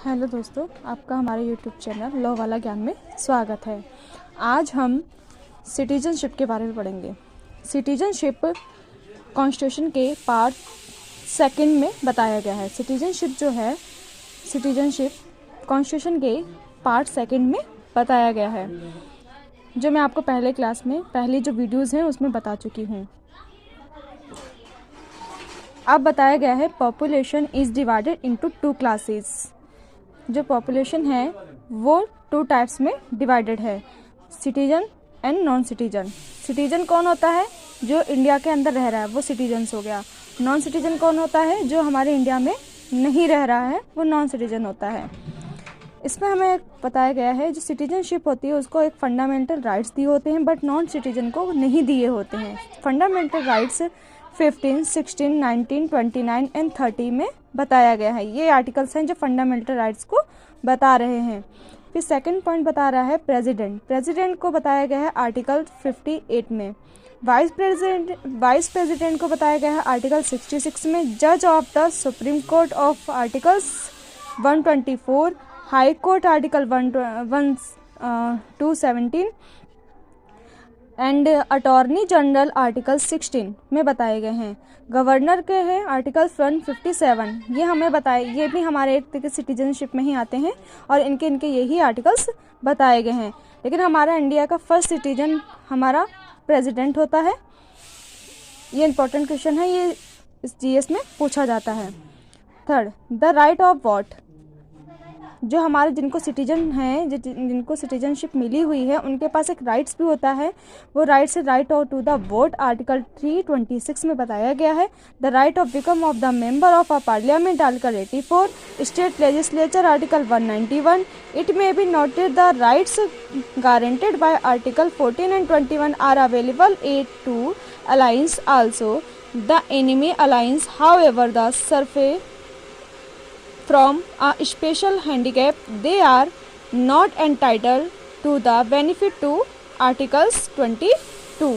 Hello दोस्तों, आपका हमारे यूट्यूब चैनल लॉ वाला ज्ञान में स्वागत है। आज हम सिटीजनशिप के बारे में पढ़ेंगे। सिटीजनशिप कॉन्स्टिट्यूशन के पार्ट सेकंड में बताया गया है। सिटीजनशिप कॉन्स्टिट्यूशन के पार्ट सेकंड में बताया गया है, जो मैं आपको पहले क्लास में पहली जो वीडियोज़ हैं उसमें बता चुकी हूँ। अब बताया गया है population is divided into 2 classes. जो पॉपुलेशन है वो 2 टाइप्स में डिवाइडेड है, citizen and non citizen. Citizen कौन होता है? जो इंडिया के अंदर रह रहा है वो सिटीजन्स हो गया। नॉन सिटीजन कौन होता है? जो हमारे इंडिया में नहीं रह रहा है वो नॉन सिटीजन होता है। इसमें हमें बताया गया है जो सिटीजनशिप होती है उसको एक फंडामेंटल राइट्स दिए होते हैं, बट नॉन सिटीजन को नहीं दिए होते हैं। फंडामेंटल राइट्स 15, 16, 19, 29 एंड 30 में बताया गया है। ये आर्टिकल्स हैं जो फंडामेंटल राइट्स को बता रहे हैं। फिर सेकंड पॉइंट बता रहा है प्रेसिडेंट को बताया गया है आर्टिकल 58 में। वाइस प्रेसिडेंट को बताया गया है आर्टिकल 66 में। जज of the supreme court of articles 124, high court article 217 and attorney general article 16 में बताए गए हैं। गवर्नर के हैं आर्टिकल 157, ये हमें बताए, ये भी हमारे एक तरीके सिटीजनशिप में ही आते हैं और इनके यही आर्टिकल्स बताए गए हैं। लेकिन हमारा इंडिया का फर्स्ट सिटीजन हमारा प्रेसिडेंट होता है। ये इंपॉर्टेंट क्वेश्चन है, ये इस जीएस में पूछा जाता है। Third, the right of vote. जो हमारे जिनको सिटीजन हैं, जिनको सिटीजनशिप मिली हुई है, उनके पास एक राइट्स भी होता है। वो राइट्स है right of to the vote article 326 में बताया गया है। The right of become of the member of a parliament article 84, state legislature article 191। It may be noted the rights guaranteed by article 14 and 21 are available to alliance also the enemy alliance, however the सर्फे from a special handicap, they are not entitled to the benefit to Articles 22.